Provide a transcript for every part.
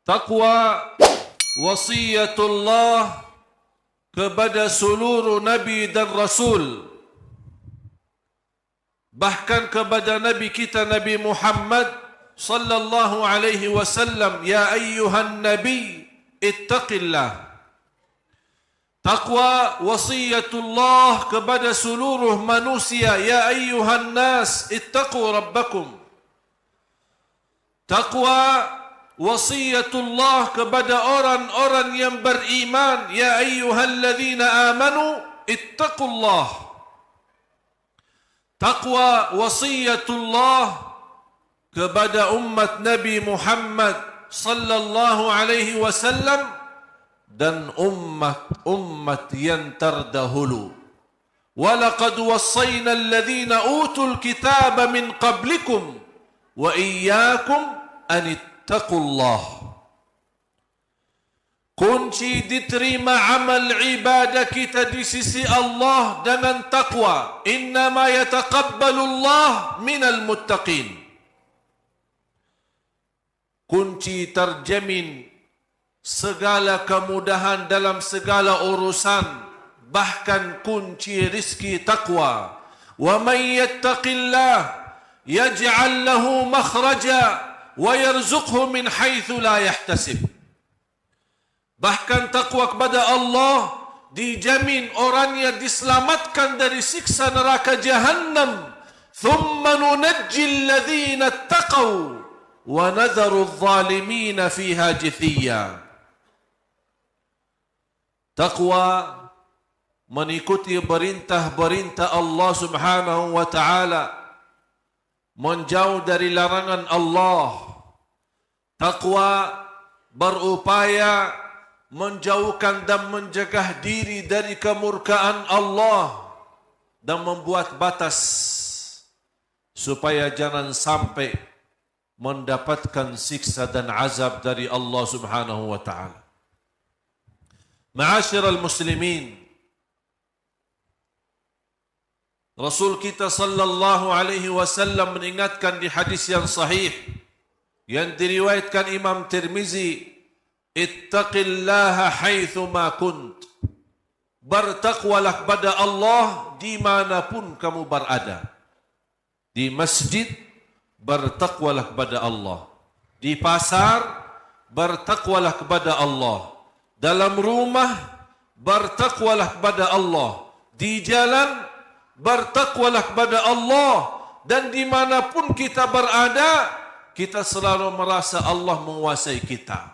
Taqwa wasiyatullah kepada seluruh Nabi dan Rasul, bahkan kepada Nabi kita Nabi Muhammad sallallahu alaihi wasallam, ya ayyuhan nabi ittaqillah. Taqwa wasiyatullah kepada seluruh manusia, ya ayyuhan nas ittaqu rabbakum. Taqwa wasiyatullah kepada orang-orang yang beriman, ya ayyuhalladzina amanu ittaqullah. Taqwa wasiyatullah kepada umat Nabi Muhammad sallallahu alaihi wasallam dan umat-umat yang terdahulu. Walaqad wassayna alladhina utul kitaba min qablikum wa iyyakum an ittaqullah. Kunci diterima amal ibadah kita di sisi Allah dengan taqwa. Innama yataqabbalullah minal muttaqin. Kunci terjamin segala kemudahan dalam segala urusan, bahkan kunci rizki taqwa. Wa man yattaqillah yaj'al lahu makhraja wa yarzuqhu min haitsu la yahtasib. Bahkan takwa kepada Allah dijamin orangnya diselamatkan dari siksa neraka jahannam. Thumma nunajji alladhina ittaqaw wa nadharu adh-dhalimina fiha jithiya. Taqwa mengikuti perintah-perintah Allah Subhanahu wa taala, menjauh dari larangan Allah. Taqwa berupaya menjauhkan dan menjaga diri dari kemurkaan Allah dan membuat batas supaya jangan sampai mendapatkan siksa dan azab dari Allah Subhanahu wa taala. Ma'asyiral muslimin, Rasul kita sallallahu alaihi wasallam mengingatkan di hadis yang sahih yang diriwayatkan Imam Tirmizi, ittaqillaha haitsu ma kunt. Bertakwalah kepada Allah dimanapun kamu berada. Di masjid, bertakwalah kepada Allah. Di pasar, bertakwalah kepada Allah. Dalam rumah, bertakwalah kepada Allah. Di jalan, bertakwalah kepada Allah. Dan dimanapun kita berada, kita selalu merasa Allah menguasai kita.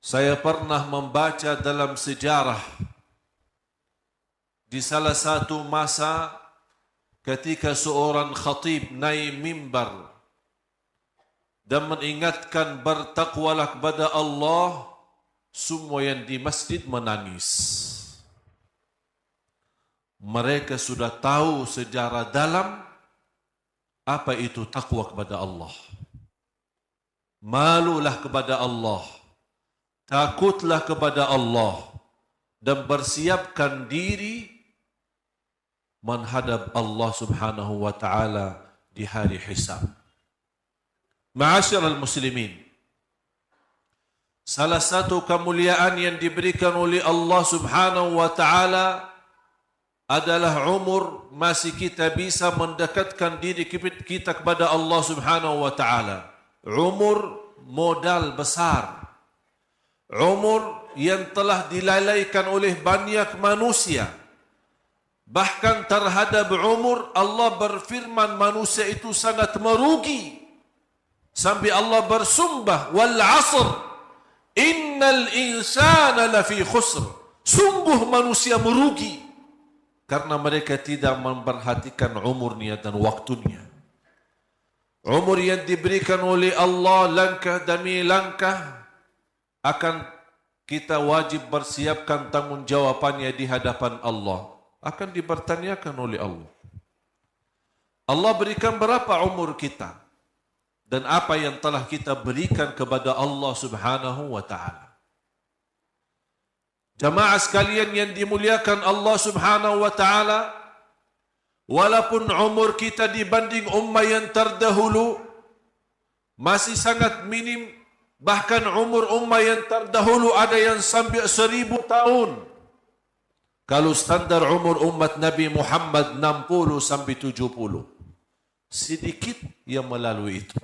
Saya pernah membaca dalam sejarah di salah satu masa ketika seorang khatib naik mimbar dan mengingatkan bertakwalah kepada Allah, semua yang di masjid menangis. Mereka sudah tahu sejarah dalam apa itu takwa kepada Allah. Malulah kepada Allah, takutlah kepada Allah, dan bersiapkan diri menghadap Allah Subhanahu wa taala di hari hisab. Ma'asyiral muslimin, salah satu kemuliaan yang diberikan oleh Allah Subhanahu wa taala adalah umur. Masih kita bisa mendekatkan diri kita kepada Allah Subhanahu wa taala. Umur modal besar. Umur yang telah dilalaikan oleh banyak manusia. Bahkan terhadap umur Allah berfirman manusia itu sangat merugi. Sampai Allah bersumpah, wal asr innal insana lafi khusr. Sungguh manusia merugi karena mereka tidak memperhatikan umurnya dan waktunya. Umur yang diberikan oleh Allah langkah demi langkah akan kita wajib bersiapkan tanggungjawabnya di hadapan Allah. Akan dipertanyakan oleh Allah. Allah berikan berapa umur kita? Dan apa yang telah kita berikan kepada Allah Subhanahu wa ta'ala. Jamaah sekalian yang dimuliakan Allah Subhanahu wa ta'ala, walaupun umur kita dibanding ummah yang terdahulu masih sangat minim. Bahkan umur ummah yang terdahulu ada yang sampai 1000 tahun. Kalau standar umur umat Nabi Muhammad 60 sampai 70. Sedikit yang melalui itu.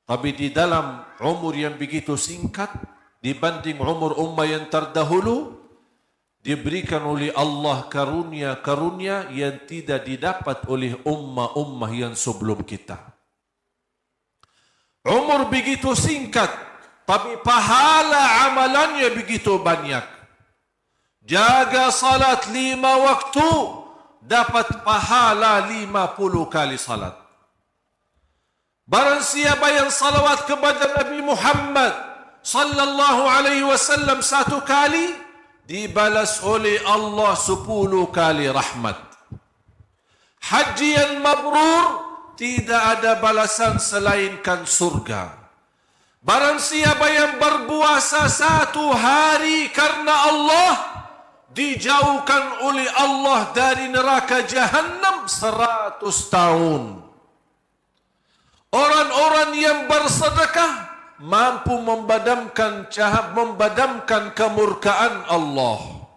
Tapi di dalam umur yang begitu singkat dibanding umur ummah yang terdahulu, diberikan oleh Allah karunia-karunia yang tidak didapat oleh ummah-ummah yang sebelum kita. Umur begitu singkat, tapi pahala amalannya begitu banyak. Jaga salat 5 waktu, dapat pahala 50 kali salat. Barang siapa yang salawat kepada Nabi Muhammad sallallahu alaihi wasallam 1 kali, dibalas oleh Allah 10 kali rahmat. Haji yang mabrur, tidak ada balasan selainkan surga. Barang siapa yang berpuasa 1 hari karena Allah, dijauhkan oleh Allah dari neraka Jahannam 100 tahun. Orang-orang yang bersedekah mampu memadamkan kemurkaan Allah.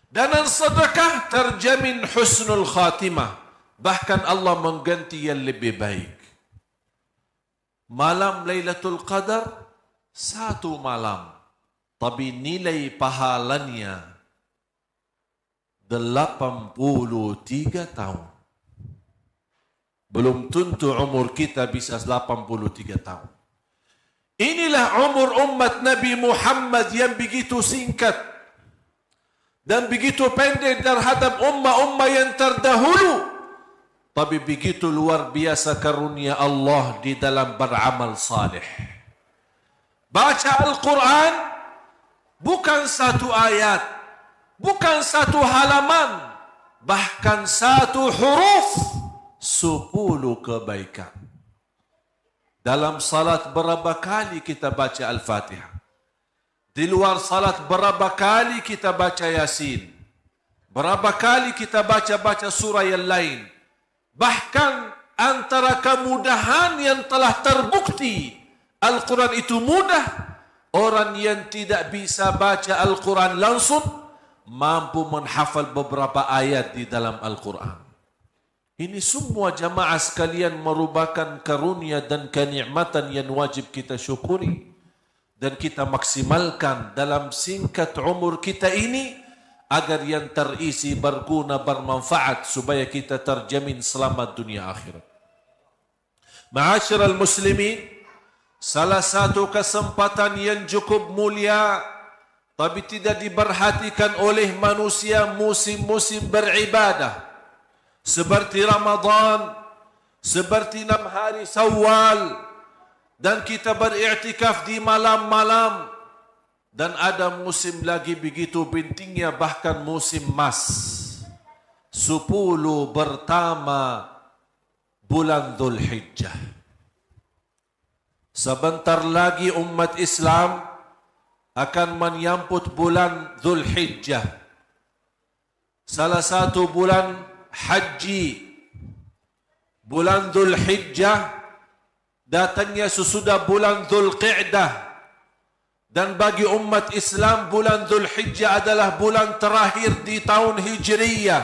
Dan sedekah terjamin husnul khatimah. Bahkan Allah mengganti yang lebih baik. Malam Lailatul Qadar 1 malam, tapi nilai pahalanya 83 tahun. Belum tentu umur kita bisa 83 tahun. Inilah umur umat Nabi Muhammad yang begitu singkat dan begitu pendek terhadap ummah-ummah yang terdahulu. Tapi begitu luar biasa karunia Allah di dalam beramal saleh. Baca Al-Quran bukan 1 ayat, bukan 1 halaman, bahkan 1 huruf, 10 kebaikan. Dalam salat berapa kali kita baca Al-Fatihah? Di luar salat berapa kali kita baca Yasin? Berapa kali kita baca surah yang lain? Bahkan antara kemudahan yang telah terbukti Al-Quran itu mudah, orang yang tidak bisa baca Al-Quran langsung mampu menghafal beberapa ayat di dalam Al-Quran. Ini semua jamaah sekalian merupakan karunia dan kenikmatan yang wajib kita syukuri dan kita maksimalkan dalam singkat umur kita ini, agar yang terisi berguna, bermanfaat, supaya kita terjamin selamat dunia akhirat. Ma'asyiral muslimin, salah satu kesempatan yang cukup mulia tapi tidak diperhatikan oleh manusia, musim-musim beribadah seperti Ramadan, seperti 6 hari Syawal, dan kita beriktikaf di malam-malam. Dan ada musim lagi begitu pentingnya, bahkan musim emas, 10 pertama bulan Dzulhijjah. Sebentar lagi umat Islam akan menyambut bulan Dzulhijjah, salah satu bulan haji. Bulan Dzulhijjah datangnya sesudah bulan Dzulqa'dah. Dan bagi umat Islam, bulan Dzulhijjah adalah bulan terakhir di tahun Hijriyah.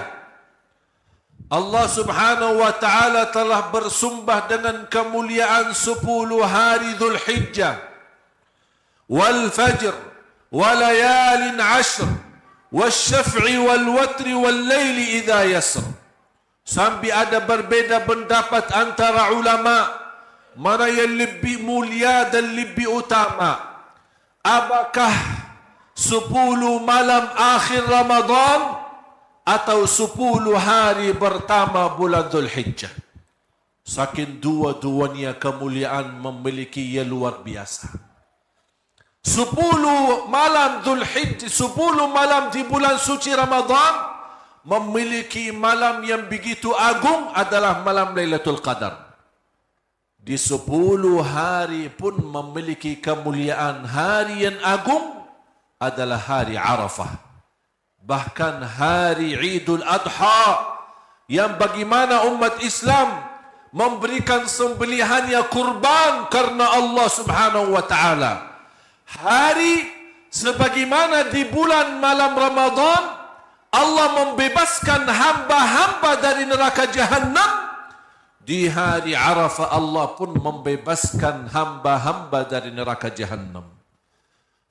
Allah subhanahu wa ta'ala telah bersumpah dengan kemuliaan 10 hari Dzulhijjah. Wal fajr, wa layalin ashr, wal syaf'i wal watri wal layli idha yasr. Sampai ada berbeda pendapat antara ulama, mana yang lebih mulia dan lebih utama. Apakah 10 malam akhir Ramadan atau 10 hari pertama bulan Dzulhijjah? Saking dua-duanya kemuliaan memiliki yang luar biasa. 10 malam Dzulhijjah, 10 malam di bulan suci Ramadan memiliki malam yang begitu agung, adalah malam Lailatul Qadar. Di 10 hari pun memiliki kemuliaan. Hari yang agung adalah hari Arafah. Bahkan hari Idul Adha, yang bagaimana umat Islam memberikan sembelihannya kurban karena Allah Subhanahu wa taala. Hari sebagaimana di bulan malam Ramadan Allah membebaskan hamba-hamba dari neraka Jahannam, di hari Arafah Allah pun membebaskan hamba-hamba dari neraka Jahannam.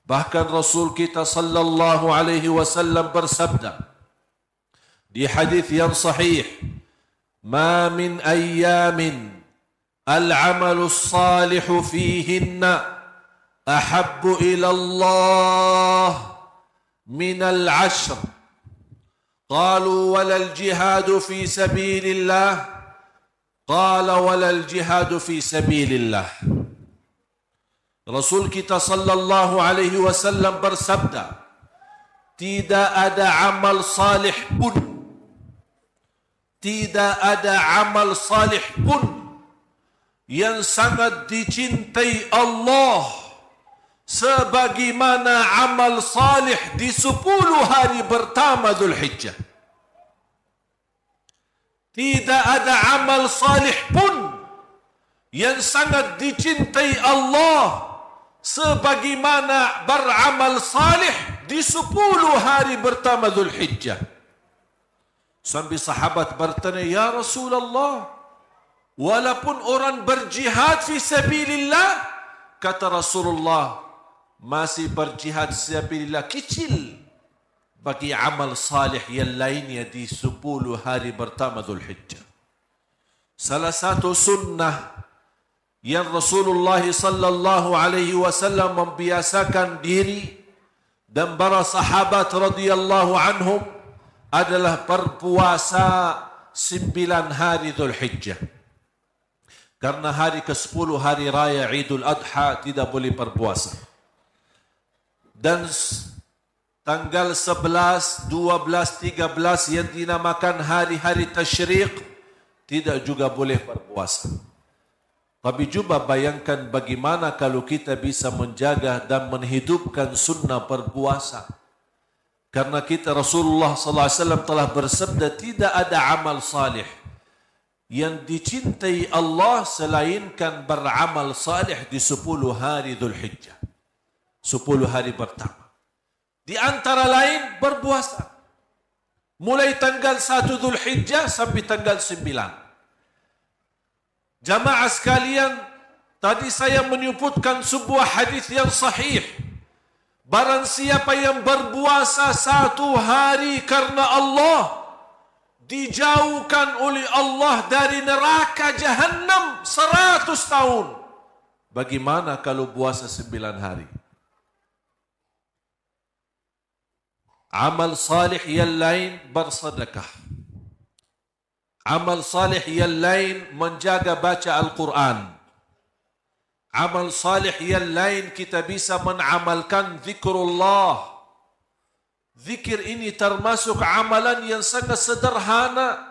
Bahkan Rasul kita sallallahu alaihi wasallam bersabda di hadis yang sahih, "Ma min ayyamin al-'amalu as-salihu fihinna ahabbu ila Allah min al-'ashr." Qalu wala al-jihadu fi sabilillah. Qala walal jihadu fi sabilillah. Rasul kita sallallahu alaihi wasallam bersabda, tidak ada amal salih pun, tidak ada amal salih pun yang sangat dicintai Allah sebagaimana amal salih di 10 hari pertama Dzulhijjah. Tidak ada amal salih pun yang sangat dicintai Allah sebagaimana beramal salih di 10 hari pertama Dzulhijjah. Sampai sahabat bertanya, "Ya Rasulullah, walaupun orang berjihad fi sabilillah," kata Rasulullah, "masih berjihad fi sabilillah kecil bagi amal salih yang lainnya di 10 hari pertama Dzulhijjah." Salah satu sunnah yang Rasulullah sallallahu alaihi wasallam membiasakan diri dan para sahabat radhiyallahu anhum adalah berpuasa 9 hari Dzulhijjah. Karena hari ke-10 hari raya Idul Adha tidak boleh berpuasa. Dan tanggal 11, 12, 13 yang dinamakan hari-hari tasyriq tidak juga boleh berpuasa. Tapi coba bayangkan bagaimana kalau kita bisa menjaga dan menghidupkan sunnah berpuasa. Karena kita Rasulullah sallallahu alaihi wasallam telah bersabda, tidak ada amal salih yang dicintai Allah selainkan beramal salih di 10 hari Dzulhijjah. 10 hari pertama. Di antara lain berpuasa. Mulai tanggal 1 Dzulhijjah sampai tanggal 9. Jamaah sekalian, tadi saya menyebutkan sebuah hadis yang sahih. Barang siapa yang berpuasa 1 hari karena Allah, dijauhkan oleh Allah dari neraka Jahannam 100 tahun. Bagaimana kalau puasa 9 hari? Amal salih yang lain bersedekah. Amal salih yang lain menjaga baca Al-Quran. Amal salih yang lain kita bisa menamalkan zikrullah. Zikir ini termasuk amalan yang sangat sederhana.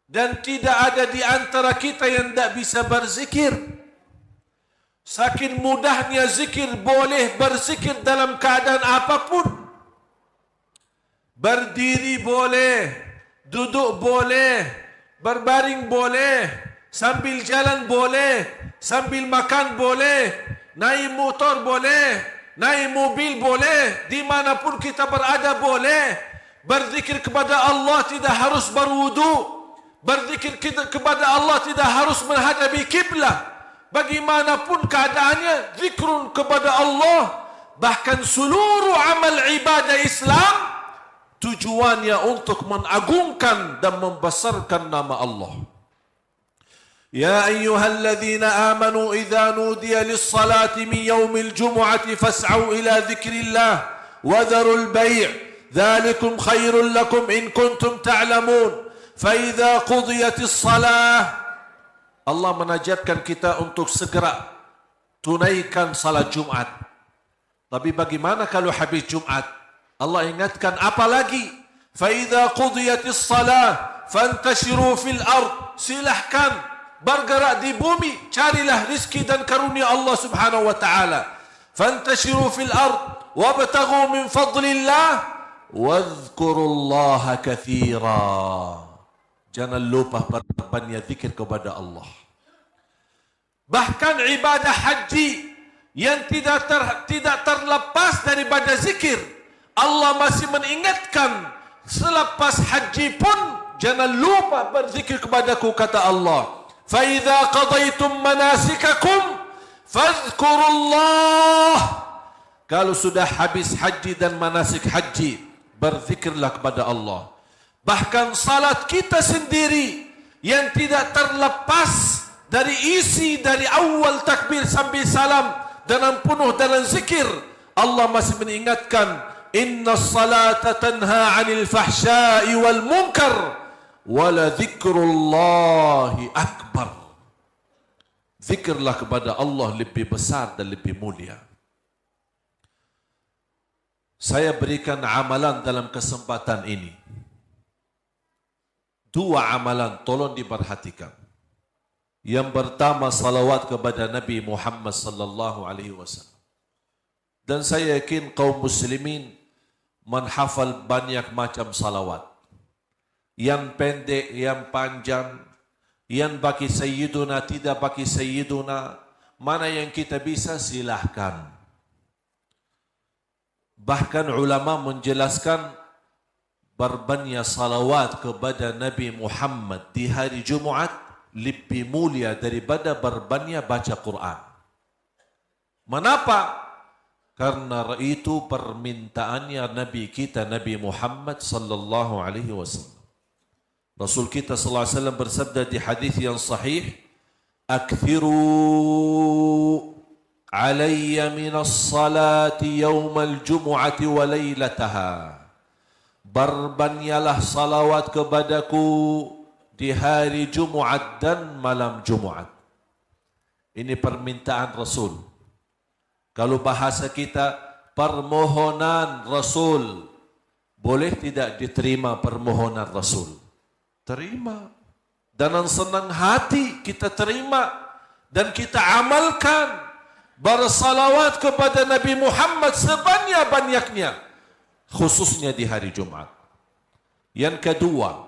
Dan tidak ada di antara kita yang tidak bisa berzikir. Saking mudahnya zikir, boleh berzikir dalam keadaan apapun. Berdiri boleh, duduk boleh, berbaring boleh, sambil jalan boleh, sambil makan boleh, naik motor boleh, naik mobil boleh, dimanapun kita berada boleh. Berzikir kepada Allah tidak harus berwudu. Berzikir kepada Allah tidak harus menghadapi kiblat. Bagaimanapun keadaannya, zikrun kepada Allah. Bahkan seluruh amal ibadah Islam tujuannya untuk mengagungkan dan membesarkan nama Allah. Ya ayyuhalladzina amanu idza nudiya lis-salati min yaumil jumu'ati fas'au ila dzikrillah wa dharul bai'. Dzalikum khairul lakum in kuntum ta'lamun. Fa idza qudiyatis salah, Allah menajarkan kita untuk segera tunaikan salat Jumat. Tapi bagaimana kalau habis Jumat? Allah ingatkan apa lagi? Fa idza qudiyatis salah fantashiru fil ard. Silahkan bergerak di bumi, carilah rizki dan karunia Allah Subhanahu wa taala. Fantashiru fil ard wabtaghu min fadlillah wadhkurullaha katsira. Jangan lupa berbanyak zikir kepada Allah. Bahkan ibadah haji yang tidak terlepas daripada zikir. Allah masih mengingatkan, selepas haji pun jangan lupa berzikir kepadaku, kata Allah. Fa idza qadaytum manasikakum fadhkurullah. Kalau sudah habis haji dan manasik haji, berzikirlah kepada Allah. Bahkan salat kita sendiri yang tidak terlepas dari isi dari awal takbir sampai salam dengan penuh dalam zikir, Allah masih mengingatkan, innas salata tanha 'anil fahsya'i wal munkar wa la dzikrullahi akbar. Zikirlah kepada Allah lebih besar dan lebih mulia. Saya berikan amalan dalam kesempatan ini. 2 amalan, tolong diperhatikan. Yang pertama, salawat kepada Nabi Muhammad sallallahu alaihi wasallam. Dan saya yakin kaum muslimin menghafal banyak macam salawat. Yang pendek, yang panjang, yang bagi sayyiduna, tidak bagi sayyiduna, mana yang kita bisa silahkan. Bahkan ulama menjelaskan berbanyak salawat kepada Nabi Muhammad di hari Jumaat lebih mulia daripada berbanyak baca Quran. Mengapa? Karena itu permintaannya Nabi kita, Nabi Muhammad sallallahu alaihi wasallam. Rasul kita sallallahu alaihi wasallam bersabda di hadis yang sahih, "Akthiru alayya minas salati yawmal jumu'ati wa laylataha." Berbanyaklah salawat kepadaku di hari Jumaat dan malam Jumaat. Ini permintaan Rasul. Kalau bahasa kita, permohonan Rasul. Boleh tidak diterima permohonan Rasul? Terima. Dengan senang hati kita terima dan kita amalkan. Bersalawat kepada Nabi Muhammad sebanyak-banyaknya, khususnya di hari Jumat. Yang kedua,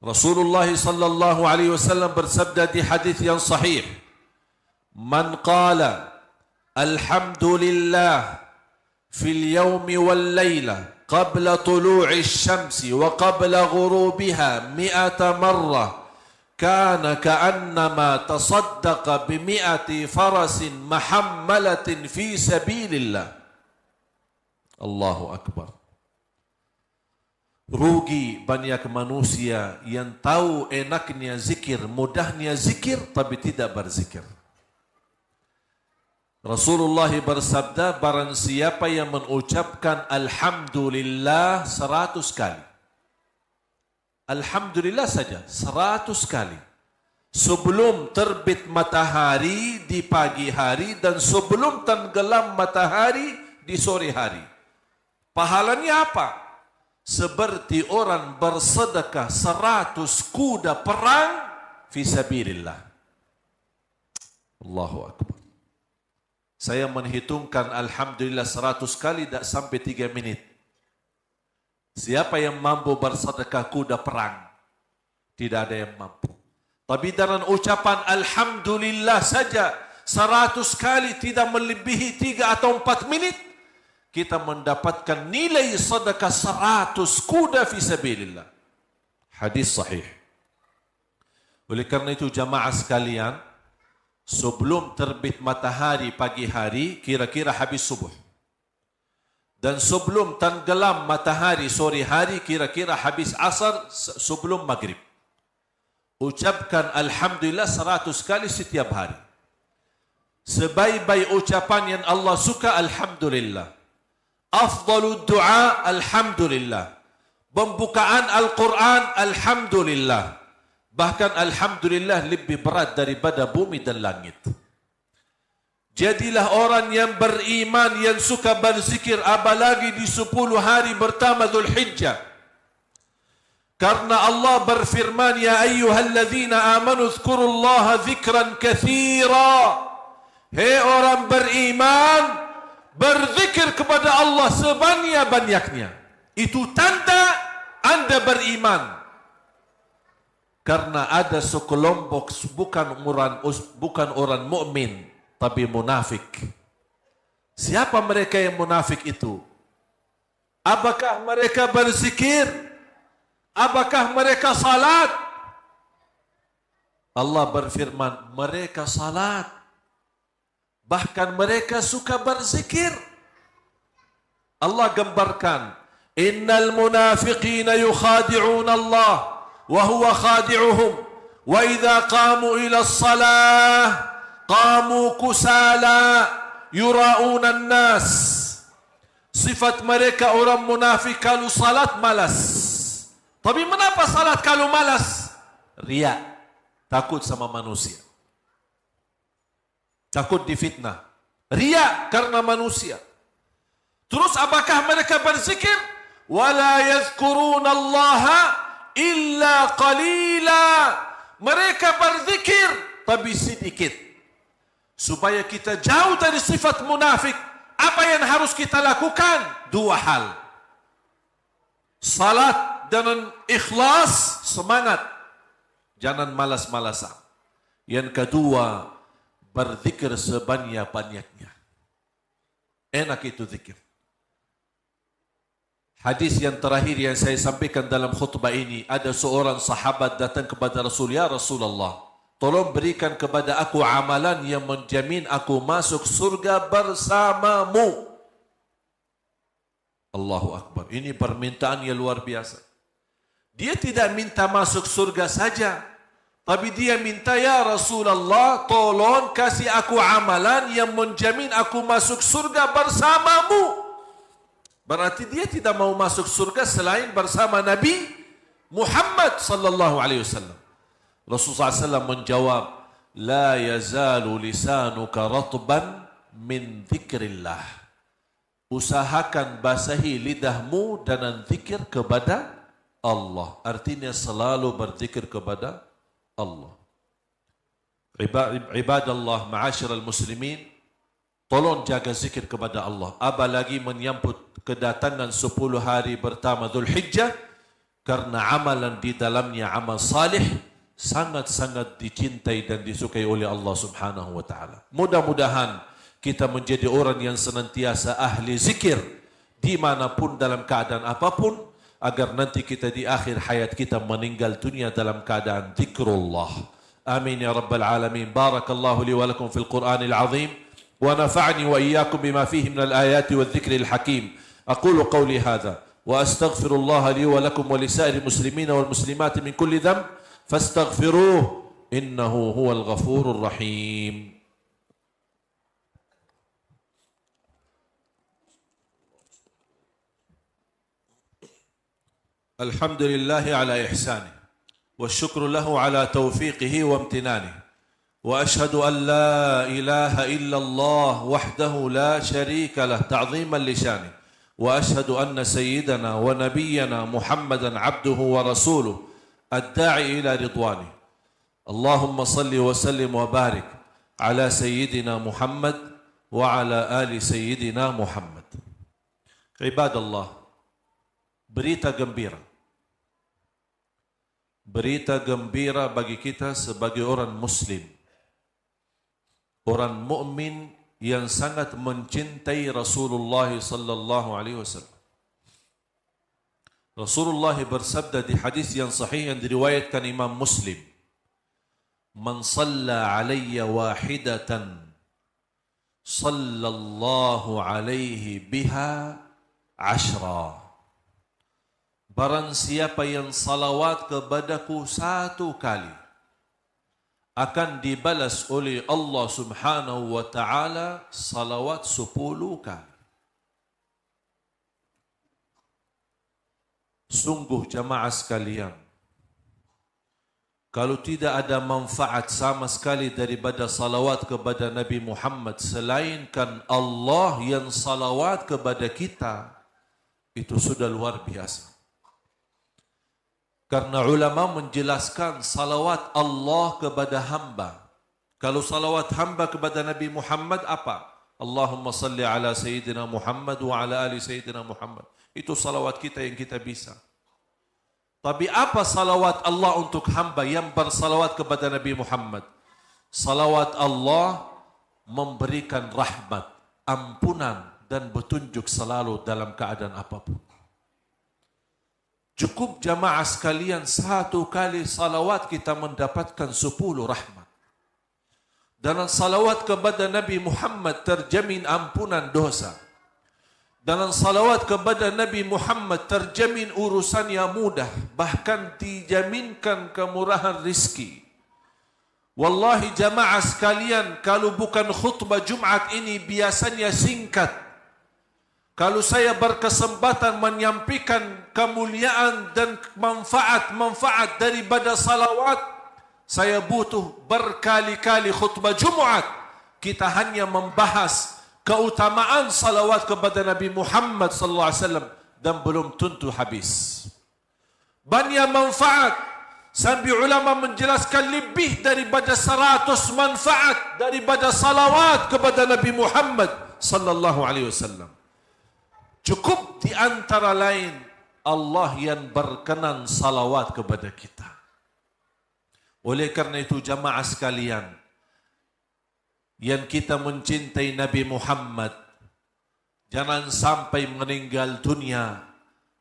Rasulullah sallallahu alaihi wasallam bersabda di hadis yang sahih, "Man qala alhamdulillah fil yawmi wal layla qabla tulu'i asy-syamsi wa qabla ghurubiha 100 marrah kana ka'annama tasaddaqa bi 100 farasin muhammalatin fi sabilillah." Allahu Akbar. Rugi banyak manusia yang tahu enaknya zikir, mudahnya zikir, tapi tidak berzikir. Rasulullah bersabda, barang siapa yang mengucapkan Alhamdulillah 100 kali. Alhamdulillah saja 100 kali. Sebelum terbit matahari di pagi hari dan sebelum tenggelam matahari di sore hari. Pahalanya apa? Seperti orang bersedekah 100 kuda perang fi sabilillah. Allahu Akbar. Saya menghitungkan Alhamdulillah 100 kali tak sampai 3 minit. Siapa yang mampu bersedekah kuda perang? Tidak ada yang mampu. Tapi dengan ucapan Alhamdulillah saja 100 kali tidak melebihi 3 atau 4 menit, kita mendapatkan nilai sedekah 100 kuda fi sabilillah. Hadis sahih. Oleh karena itu jamaah sekalian, sebelum terbit matahari pagi hari, kira-kira habis subuh. Dan sebelum tenggelam matahari sore hari, kira-kira habis asar sebelum maghrib. Ucapkan Alhamdulillah 100 kali setiap hari. Sebaik-baik ucapan yang Allah suka, Alhamdulillah. Afdalud du'a, Alhamdulillah. Pembukaan Al-Quran, Alhamdulillah. Bahkan Alhamdulillah lebih berat daripada bumi dan langit. Jadilah orang yang beriman, yang suka berzikir, apalagi di 10 hari pertama Dzulhijjah. Karena Allah berfirman, Ya ayyuhalladzina amanu dzkurullaha dzikran katsira. Hei orang beriman, berzikir kepada Allah sebanyak-banyaknya. Itu tanda Anda beriman. Karena ada sekelompok bukan orang mukmin tapi munafik. Siapa mereka yang munafik itu? Apakah mereka berzikir? Apakah mereka salat? Allah berfirman, mereka salat. Bahkan mereka suka berzikir. Allah gambarkan, innal munafiqina yukhadi'una Allah wa huwa khadi'uhum wa idza qamu ila as-salah qamu kusala yura'una an-nas. Sifat mereka orang munafik kalau salat malas. Tapi mengapa salat kalau malas? Riya, takut sama manusia. Takut difitnah. Riya karena manusia. Terus apakah mereka berzikir? Wala yadhkuruna Allah illa qalila. Mereka berzikir tapi sedikit. Supaya kita jauh dari sifat munafik, apa yang harus kita lakukan? Dua hal. Salat dengan ikhlas, semangat. Jangan malas-malasan. Yang kedua, berzikir sebanyak-banyaknya. Enak itu zikir. Hadis yang terakhir yang saya sampaikan dalam khutbah ini, ada seorang sahabat datang kepada Rasul, ya Rasulullah, tolong berikan kepada aku amalan yang menjamin aku masuk surga bersamamu. Allahu Akbar. Ini permintaan yang luar biasa. Dia tidak minta masuk surga saja, tapi dia minta, ya Rasulullah, tolong kasih aku amalan yang menjamin aku masuk surga bersamamu. Berarti dia tidak mau masuk surga selain bersama Nabi Muhammad sallallahu alaihi wasallam. Rasulullah SAW menjawab, la yazalu lisanuka ratban min dzikrillah. Usahakan basahi lidahmu dengan zikir kepada Allah. Artinya selalu berzikir kepada Allah. Ibadallah, ma'asyiral muslimin, tolong jaga zikir kepada Allah. Apalagi menyambut kedatangan 10 hari pertama Dzulhijjah, karena amalan di dalamnya amal salih sangat-sangat dicintai dan disukai oleh Allah Subhanahu wa taala. Mudah-mudahan kita menjadi orang yang senantiasa ahli zikir dimanapun dalam keadaan apapun, agar nanti kita di akhir hayat kita meninggal dunia dalam keadaan zikrullah. Amin ya rabbal alamin. Barakallahu li wa lakum fil Qur'anil azim wa nafa'ni wa iyyakum bima fihi minal ayati wadh dhikril hakim. أقول قولي هذا وأستغفر الله لي ولكم ولسائر المسلمين والمسلمات من كل ذنب فاستغفروه إنه هو الغفور الرحيم. الحمد لله على إحسانه والشكر له على توفيقه وامتنانه وأشهد أن لا إله إلا الله وحده لا شريك له تعظيما لشانه وأشهد أن سيدنا ونبينا محمدا عبده ورسوله الداعي إلى رضوانه. اللهم صل وسلم وبارك على سيدنا محمد وعلى آل سيدنا محمد. عباد الله, berita gembira. Berita gembira bagi kita sebagai orang muslim, orang mukmin yang sangat mencintai Rasulullah sallallahu alaihi wasallam. Rasulullah bersabda di hadis yang sahih yang diriwayatkan Imam Muslim, "Man shalla alayya wahidatan sallallahu alaihi biha 10." Barang siapa yang salawat kepadaku 1 kali, akan dibalas oleh Allah Subhanahu wa taala salawat 10 kali. Sungguh jamaah sekalian, kalau tidak ada manfaat sama sekali daripada salawat kepada Nabi Muhammad selainkan Allah yang salawat kepada kita, itu sudah luar biasa. Karena ulama menjelaskan salawat Allah kepada hamba. Kalau salawat hamba kepada Nabi Muhammad apa? Allahumma salli ala Sayyidina Muhammad wa ala ali Sayyidina Muhammad. Itu salawat kita yang kita bisa. Tapi apa salawat Allah untuk hamba yang bersalawat kepada Nabi Muhammad? Salawat Allah memberikan rahmat, ampunan dan petunjuk selalu dalam keadaan apapun. Cukup jamaah sekalian, satu kali salawat kita mendapatkan 10 rahmat. Dalam salawat kepada Nabi Muhammad terjamin ampunan dosa. Dalam salawat kepada Nabi Muhammad terjamin urusan yang mudah, bahkan dijaminkan kemurahan rizki. Wallahi jamaah sekalian, kalau bukan khutbah Jumat ini biasanya singkat. Kalau saya berkesempatan menyampaikan kemuliaan dan manfaat-manfaat daripada salawat, saya butuh berkali-kali khutbah Jumat. Kita hanya membahas keutamaan salawat kepada Nabi Muhammad sallallahu alaihi wasallam dan belum tentu habis. Banyak manfaat sampai ulama menjelaskan lebih daripada 100 manfaat daripada salawat kepada Nabi Muhammad sallallahu alaihi wasallam. Cukup di antara lain Allah yang berkenan salawat kepada kita. Oleh karena itu jamaah sekalian, yang kita mencintai Nabi Muhammad, jangan sampai meninggal dunia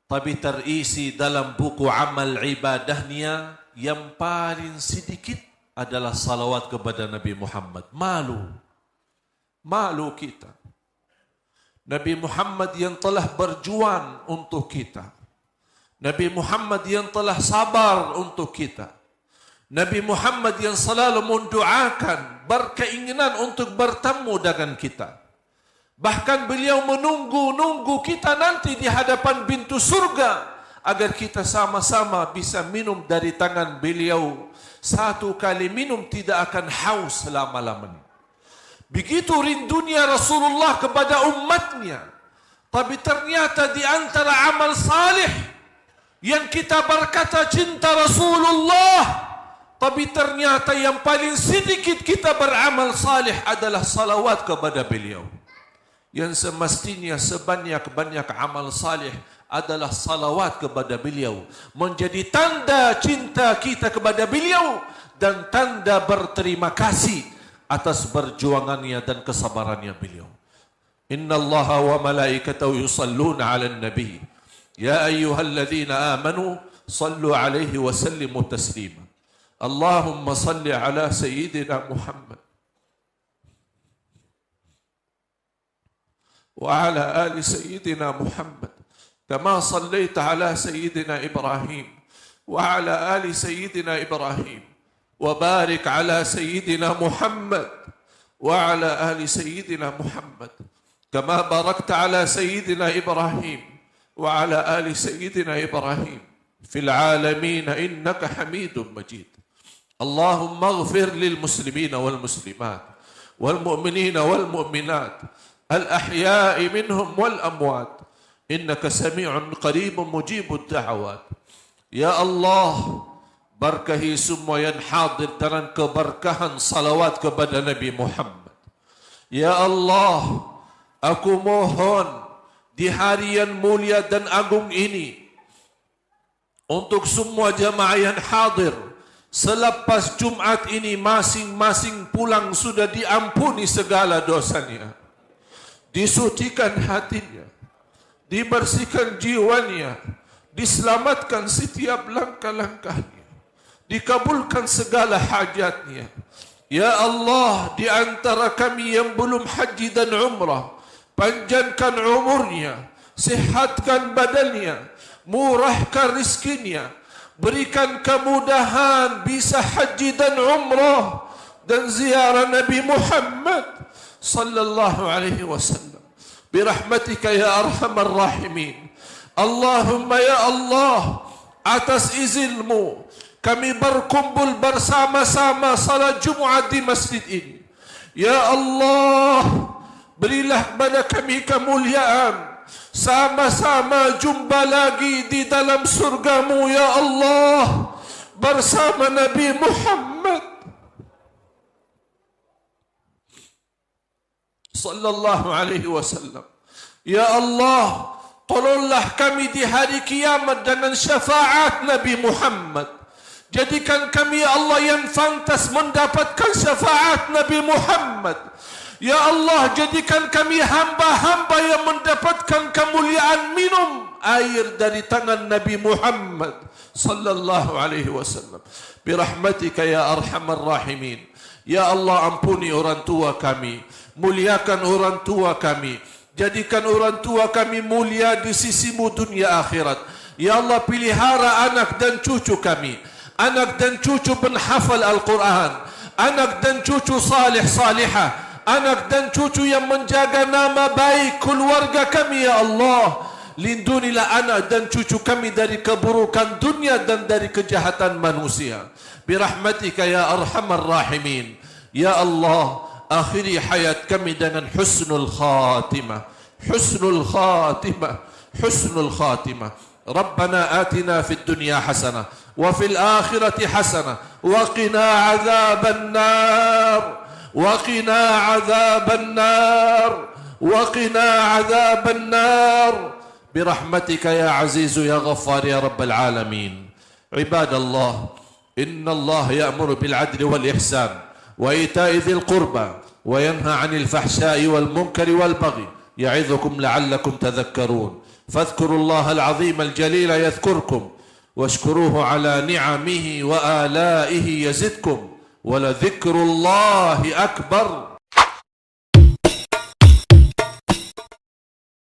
tapi terisi dalam buku amal ibadahnya yang paling sedikit adalah salawat kepada Nabi Muhammad. Malu kita. Nabi Muhammad yang telah berjuang untuk kita, Nabi Muhammad yang telah sabar untuk kita, Nabi Muhammad yang selalu mendoakan, berkeinginan untuk bertemu dengan kita. Bahkan beliau menunggu kita nanti di hadapan pintu surga agar kita sama-sama bisa minum dari tangan beliau. Satu kali minum tidak akan haus selama-lamanya. Begitu rindunya Rasulullah kepada umatnya. Tapi ternyata di antara amal salih yang kita berkata cinta Rasulullah, tapi ternyata yang paling sedikit kita beramal salih adalah salawat kepada beliau. Yang semestinya sebanyak-banyak amal salih adalah salawat kepada beliau, menjadi tanda cinta kita kepada beliau dan tanda berterima kasih atas perjuangannya dan kesabarannya beliau. Inna Allaha wa malaikatahu yusalluna 'alan nabi ya ayyuhalladzina amanu sallu 'alaihi wa sallimu taslima. Allahumma salli ala sayyidina Muhammad wa ala ali sayyidina Muhammad kama sallaita ala sayyidina Ibrahim wa ala ali sayyidina Ibrahim wa barik ala sayyidina Muhammad wa ala ali sayyidina Muhammad kama barakta ala sayyidina Ibrahim wa ala ali sayyidina Ibrahim fil alamin innaka Hamidum Majid. اللهم اغفر للمسلمين والمسلمات والمؤمنين والمؤمنات الأحياء منهم والأموات إنك سميع قريب مجيب الدعوات. يا الله, berkahi semua yang hadir dengan keberkahan salawat kepada Nabi Muhammad. Ya Allah, aku mohon di hari yang mulia dan agung ini untuk semua jamaah yang hadir, selepas Jumat ini masing-masing pulang sudah diampuni segala dosanya, disucikan hatinya, dibersihkan jiwanya, diselamatkan setiap langkah-langkahnya, dikabulkan segala hajatnya. Ya Allah, di antara kami yang belum haji dan umrah, panjangkan umurnya, sihatkan badannya, murahkan rizkinya, berikan kemudahan bisa haji dan umrah dan ziarah Nabi Muhammad sallallahu alaihi wasallam. Birahmatika ya arhamar rahimin. Allahumma ya Allah, atas izinmu kami berkumpul bersama-sama salat Jumat di masjid ini. Ya Allah, berilah kepada kami kemuliaan, sama-sama jumpa lagi di dalam surgamu ya Allah bersama Nabi Muhammad sallallahu alaihi wasallam. Ya Allah, tolonglah kami di hari kiamat dengan syafaat Nabi Muhammad. Jadikan kami ya Allah yang fantas mendapatkan syafaat Nabi Muhammad. Ya Allah, jadikan kami hamba-hamba yang mendapatkan kemuliaan minum air dari tangan Nabi Muhammad sallallahu alaihi wasallam. Birahmatika ya arhamar rahimin. Ya Allah, ampuni orang tua kami, muliakan orang tua kami, jadikan orang tua kami mulia di sisimu dunia akhirat. Ya Allah, pelihara anak dan cucu kami, anak dan cucu penghafal Al-Quran, anak dan cucu salih salihah, anak dan cucu yang menjaga nama baik keluarga kami. Ya Allah, lindunilah anak dan cucu kami dari keburukan dunia dan dari kejahatan manusia. Birahmatika ya arhamar rahimin. Ya Allah, akhiri hayat kami dengan husnul khatimah, husnul khatimah, husnul khatimah. Rabbana atina fid dunya hasanah wa fil akhirati hasanah wa qina adzaban nar wa qina adzaban nar wa qina adzaban nar birahmatika ya azizu ya ghaffar ya rabbal alamin. Ibadallah, inna Allah ya'muru bil adli wal ihsan wa ita'i dhil qurba wa yanha 'anil fahsya'i wal munkari wal baghi ya'idhukum la'allakum tadhakkarun. فاذكروا الله العظيم الجليل يذكركم واشكروه على نعمه وآلائه يزدكم ولذكر الله أكبر